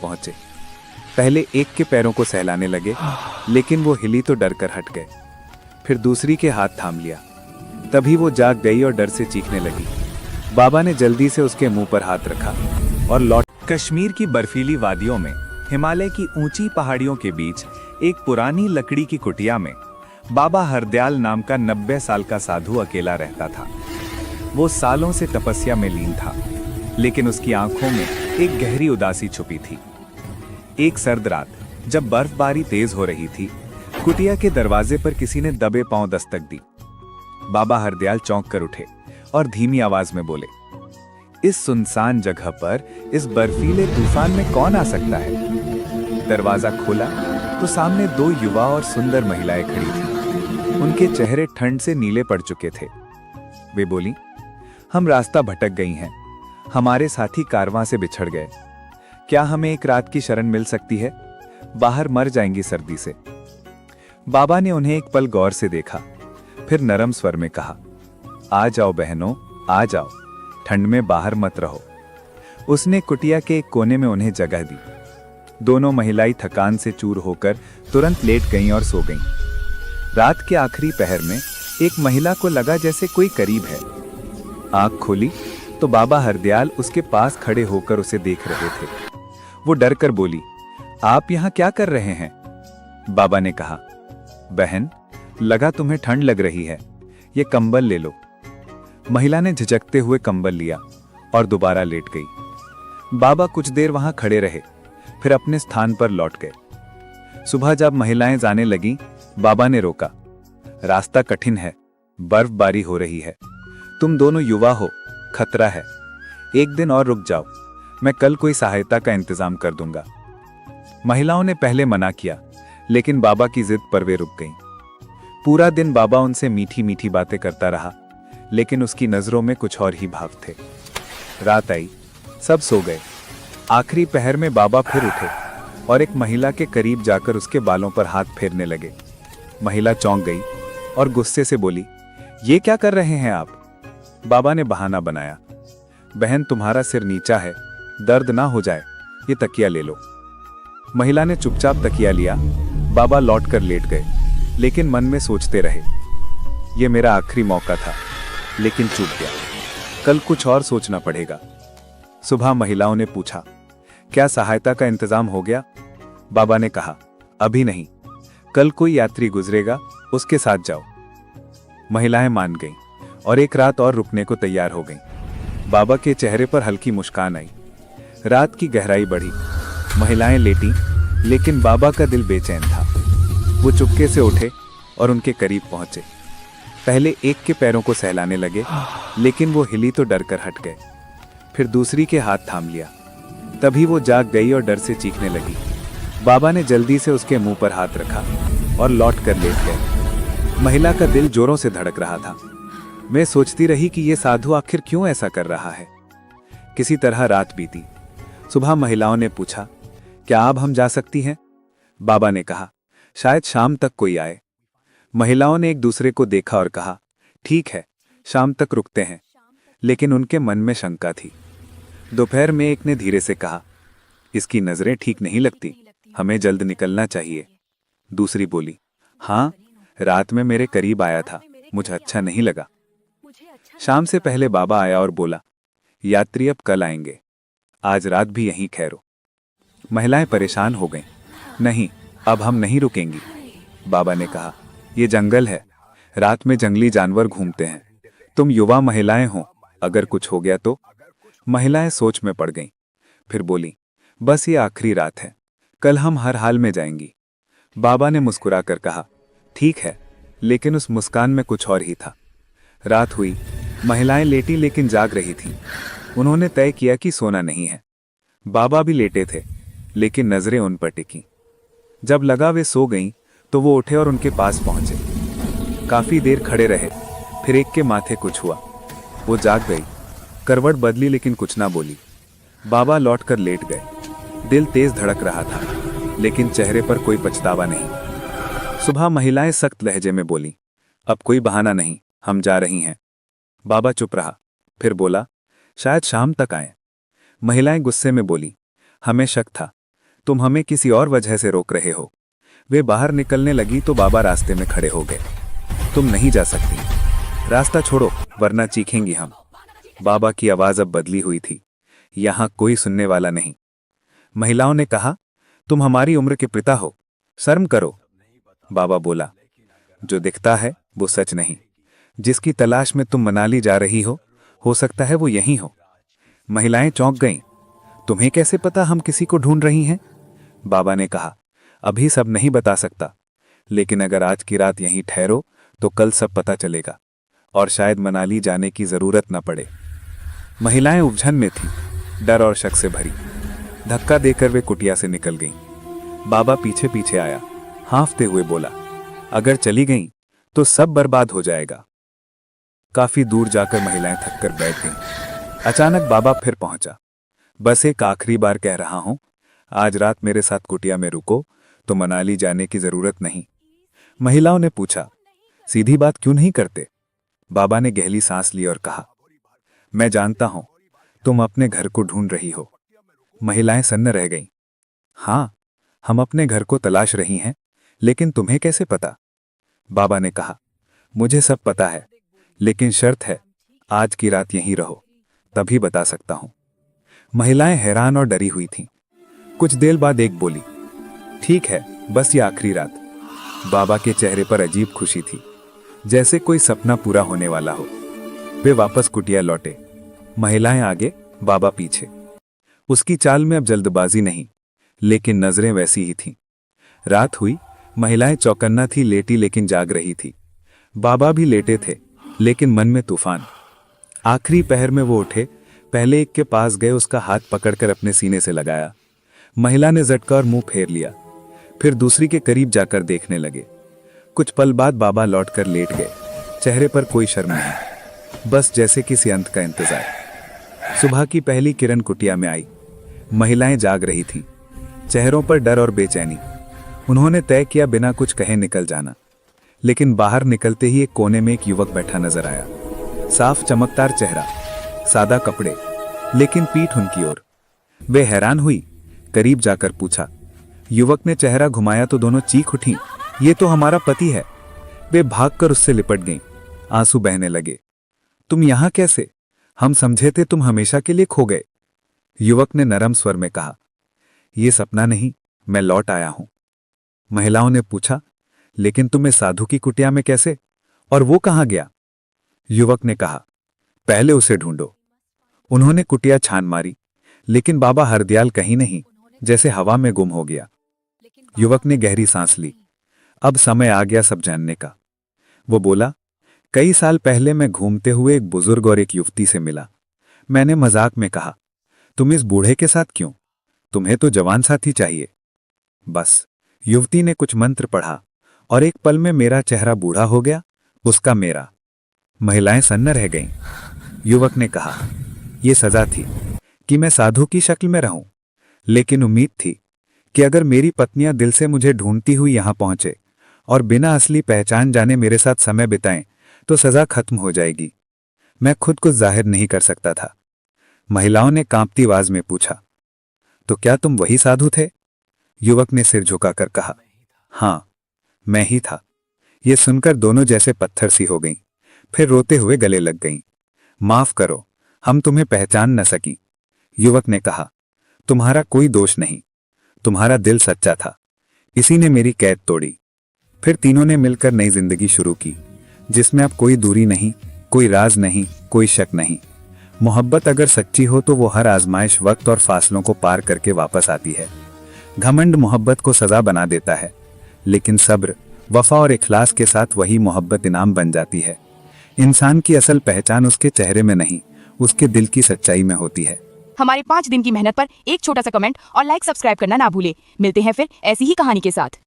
पहुंचे। पहले एक के पैरों को सहलाने लगे, लेकिन वो हिली तो डर कर हट गए। फिर दूसरी के हाथ थाम लिया। तभी वो जाग गई और डर से चीखने लगी। बाबा ने जल्दी से उसके मुंह पर हाथ रखा और लौट। कश्मीर की बर्फीली वादियों में, हिमालय की ऊंची पहाड़ियों के बीच एक पुरानी लकड़ी की कुटिया में बाबा हरदयाल नाम का 90 साल का साधु अकेला रहता था। वो सालों से तपस्या में लीन था, लेकिन उसकी आंखों में एक गहरी उदासी छुपी थी। एक सर्द रात जब बर्फबारी तेज हो रही थी, कुटिया के दरवाजे पर किसी ने दबे पांव दस्तक दी। बाबा हरदयाल चौंक कर उठे और धीमी आवाज में बोले, इस सुनसान जगह पर इस बर्फीले तूफान में कौन आ सकता है? दरवाजा खोला तो सामने 2 युवा और सुंदर महिलाएं खड़ी थीं। उनके चेहरे ठंड से नीले पड़ चुके थे। वे बोली, हम रास्ता भटक गई हैं। हमारे साथी कारवां से बिछड़ गए। क्या हमें एक रात की शरण मिल सकती है? बाहर मर जाएंगी सर्दी से। बाबा ने उन्हें एक पल गौर से देखा, फिर नरम स्वर में कहा, आ जाओ बहनों, आ जाओ, ठंड में बाहर मत रहो। उसने कुटिया के एक कोने में उन्हें जगह दी। दोनों महिलाएं थकान से चूर होकर तुरंत लेट गईं और सो गईं। रात के आखिरी पहर में एक महिला को लगा जैसे कोई करीब है। आंख खोली तो बाबा हरदयाल उसके पास खड़े होकर उसे देख रहे थे। वो डर कर बोली, आप यहां क्या कर रहे हैं? बाबा ने कहा, बहन, लगा तुम्हें ठंड लग रही है, ये कंबल ले लो। महिला ने झिझकते हुए कंबल लिया और दोबारा लेट गई। बाबा कुछ देर वहां खड़े रहे, फिर अपने स्थान पर लौट गए। सुबह जब महिलाएं जाने लगीं, बाबा ने रोका, रास्ता कठिन है, बर्फबारी हो रही है, तुम दोनों युवा हो, खतरा है। एक दिन और रुक जाओ, मैं कल कोई सहायता का इंतजाम कर दूंगा। महिलाओं ने पहले मना किया, लेकिन बाबा की जिद पर वे रुक गईं। पूरा दिन बाबा उनसे मीठी मीठी बातें करता रहा, लेकिन उसकी नजरों में कुछ और ही भाव थे। रात आई, सब सो गए। आखिरी पहर में बाबा फिर उठे और एक महिला के करीब जाकर उसके बालों पर हाथ फेरने लगे। महिला चौंक गई और गुस्से से बोली, ये क्या कर रहे हैं आप? बाबा ने बहाना बनाया, बहन, तुम्हारा सिर नीचा है, दर्द ना हो जाए, ये तकिया ले लो। महिला ने चुपचाप तकिया लिया। बाबा लौटकर लेट गए, लेकिन मन में सोचते रहे, ये मेरा आखिरी मौका था, लेकिन चूक गया। कल कुछ और सोचना पड़ेगा। सुबह महिलाओं ने पूछा, क्या सहायता का इंतजाम हो गया? बाबा ने कहा, अभी नहीं, कल कोई यात्री गुजरेगा, उसके साथ जाओ। महिलाएं मान गईं और एक रात और रुकने को तैयार हो गईं। बाबा के चेहरे पर हल्की मुस्कान आई। रात की गहराई बढ़ी। महिलाएं लेटी, लेकिन बाबा का दिल बेचैन था। वो चुपके से उठे और उनके करीब पहुंचे। पहले एक के पैरों को सहलाने लगे, लेकिन वो हिली तो डर कर हट गए। फिर दूसरी के हाथ थाम लिया। तभी वो जाग गई और डर से चीखने लगी। बाबा ने जल्दी से उसके मुंह पर हाथ रखा और लौट कर लेट गए। महिला का दिल जोरों से धड़क रहा था। मैं सोचती रही कि ये साधु आखिर क्यों ऐसा कर रहा है। किसी तरह रात बीती। सुबह महिलाओं ने पूछा, क्या अब हम जा सकती हैं? बाबा ने कहा, शायद शाम तक कोई आए। महिलाओं ने एक दूसरे को देखा और कहा, ठीक है, शाम तक रुकते हैं। लेकिन उनके मन में शंका थी। दोपहर में एक ने धीरे से कहा, इसकी नजरें ठीक नहीं लगती, हमें जल्द निकलना चाहिए। दूसरी बोली, हाँ, रात में मेरे करीब आया था, मुझे अच्छा नहीं लगा। शाम से पहले बाबा आया और बोला, यात्री अब कल आएंगे, आज रात भी यहीं ठहरो। महिलाएं परेशान हो गईं। नहीं, अब हम नहीं रुकेंगी। बाबा ने कहा, ये जंगल है, रात में जंगली जानवर घूमते हैं, तुम युवा महिलाएं हो, अगर कुछ हो गया तो? महिलाएं सोच में पड़ गईं। फिर बोली, बस ये आखिरी रात है, कल हम हर हाल में जाएंगी। बाबा ने मुस्कुराकर कहा, ठीक है, लेकिन उस मुस्कान में कुछ और ही था। रात हुई। महिलाएं लेटी लेकिन जाग रही थीं। उन्होंने तय किया कि सोना नहीं है। बाबा भी लेटे थे, लेकिन नजरें उन पर टिकीं। जब लगा वे सो गईं, तो वो उठे और उनके पास पहुंचे। काफी देर खड़े रहे, फिर एक के माथे कुछ हुआ। वो जाग गई, करवट बदली, लेकिन कुछ ना बोली। बाबा लौटकर लेट गए। दिल तेज धड़क रहा था, लेकिन चेहरे पर कोई पछतावा नहीं। सुबह महिलाएं सख्त लहजे में बोली, अब कोई बहाना नहीं, हम जा रही हैं। बाबा चुप रहा, फिर बोला, शायद शाम तक आए। महिलाएं गुस्से में बोली, हमें शक था, तुम हमें किसी और वजह से रोक रहे हो। वे बाहर निकलने लगी तो बाबा रास्ते में खड़े हो गए। तुम नहीं जा सकती, रास्ता छोड़ो वरना चीखेंगी हम। बाबा की आवाज अब बदली हुई थी, यहां कोई सुनने वाला नहीं। महिलाओं ने कहा, तुम हमारी उम्र के पिता हो, शर्म करो। बाबा बोला, जो दिखता है वो सच नहीं। जिसकी तलाश में तुम मनाली जा रही हो सकता है वो यहीं हो। महिलाएं चौंक गईं। तुम्हें कैसे पता हम किसी को ढूंढ रही हैं? बाबा ने कहा, अभी सब नहीं बता सकता, लेकिन अगर आज की रात यहीं ठहरो तो कल सब पता चलेगा और शायद मनाली जाने की जरूरत न पड़े। महिलाएं उलझन में थीं, डर और शक से भरी। धक्का देकर वे कुटिया से निकल गईं। बाबा पीछे पीछे आया, हांफते हुए बोला, अगर चली गईं तो सब बर्बाद हो जाएगा। काफी दूर जाकर महिलाएं थककर बैठ गईं। अचानक बाबा फिर पहुंचा। बस एक आखिरी बार कह रहा हूं, आज रात मेरे साथ कुटिया में रुको तो मनाली जाने की जरूरत नहीं। महिलाओं ने पूछा, सीधी बात क्यों नहीं करते? बाबा ने गहरी सांस ली और कहा, मैं जानता हूं तुम अपने घर को ढूंढ रही हो। महिलाएं सन्न रह गईं। हां, हम अपने घर को तलाश रही हैं, लेकिन तुम्हें कैसे पता? बाबा ने कहा, मुझे सब पता है, लेकिन शर्त है आज की रात यहीं रहो, तभी बता सकता हूं। महिलाएं हैरान और डरी हुई थीं। कुछ देर बाद एक बोली, ठीक है, बस ये आखिरी रात। बाबा के चेहरे पर अजीब खुशी थी, जैसे कोई सपना पूरा होने वाला हो। वे वापस कुटिया लौटे, महिलाएं आगे, बाबा पीछे। उसकी चाल में अब जल्दबाजी नहीं, लेकिन नजरें वैसी ही थीं। रात हुई, महिलाएं चौकन्ना थी, लेटी लेकिन जाग रही थी। बाबा भी लेटे थे, लेकिन मन में तूफान। आखिरी पहर में वो उठे, पहले एक के पास गए, उसका हाथ पकड़कर अपने सीने से लगाया। महिला ने झटका और मुंह फेर लिया, फिर दूसरी के करीब जाकर देखने लगे। कुछ पल बाद बाबा लौटकर लेट गए, चेहरे पर कोई शर्म नहीं, बस जैसे किसी अंत का इंतजार। सुबह की पहली किरण कुटिया में आई। महिलाएं जाग रही थीं, चेहरों पर डर और बेचैनी। उन्होंने तय किया बिना कुछ कहे निकल जाना, लेकिन बाहर निकलते ही एक कोने में एक युवक बैठा नजर आया। साफ चमकदार चेहरा, सादा कपड़े, लेकिन पीठ उनकी ओर। वे हैरान हुई, करीब जाकर पूछा। युवक ने चेहरा घुमाया तो दोनों चीख उठी, ये तो हमारा पति है। वे भागकर उससे लिपट गईं, आंसू बहने लगे। तुम यहां कैसे? हम समझे थे तुम हमेशा के लिए खो गए। युवक ने नरम स्वर में कहा, यह सपना नहीं, मैं लौट आया हूं। महिलाओं ने पूछा, लेकिन तुम इस साधु की कुटिया में कैसे, और वो कहां गया? युवक ने कहा, पहले उसे ढूंढो। उन्होंने कुटिया छान मारी, लेकिन बाबा हरदयाल कहीं नहीं, जैसे हवा में गुम हो गया। युवक ने गहरी सांस ली, अब समय आ गया सब जानने का। वो बोला, कई साल पहले मैं घूमते हुए एक बुजुर्ग और एक युवती से मिला। मैंने मजाक में कहा, तुम इस बूढ़े के साथ क्यों? तुम्हें तो जवान साथी चाहिए। बस युवती ने कुछ मंत्र पढ़ा और एक पल में मेरा चेहरा बूढ़ा हो गया, उसका मेरा। महिलाएं सन्न रह गईं। युवक ने कहा, यह सजा थी कि मैं साधु की शक्ल में रहूं, लेकिन उम्मीद थी कि अगर मेरी पत्नियां दिल से मुझे ढूंढती हुई यहां पहुंचे और बिना असली पहचान जाने मेरे साथ समय बिताएं तो सजा खत्म हो जाएगी। मैं खुद कुछ जाहिर नहीं कर सकता था। महिलाओं ने कांपती आवाज में पूछा, तो क्या तुम वही साधु थे? युवक ने सिर झुकाकर कहा, हां, मैं ही था। यह सुनकर दोनों जैसे पत्थर सी हो गईं, फिर रोते हुए गले लग गईं। माफ करो, हम तुम्हें पहचान न सकी। युवक ने कहा, तुम्हारा कोई दोष नहीं, तुम्हारा दिल सच्चा था, इसी ने मेरी कैद तोड़ी। फिर तीनों ने मिलकर नई जिंदगी शुरू की, जिसमें अब कोई दूरी नहीं, कोई राज नहीं, कोई शक नहीं। मोहब्बत अगर सच्ची हो तो वो हर आजमाइश, वक्त और फासलों को पार करके वापस आती है। घमंड मोहब्बत को सजा बना देता है, लेकिन सब्र, वफा और इखलास के साथ वही मोहब्बत इनाम बन जाती है। इंसान की असल पहचान उसके चेहरे में नहीं, उसके दिल की सच्चाई में होती है। हमारे 5 दिन की मेहनत पर एक छोटा सा कमेंट और लाइक सब्सक्राइब करना ना भूले। मिलते हैं फिर ऐसी ही कहानी के साथ।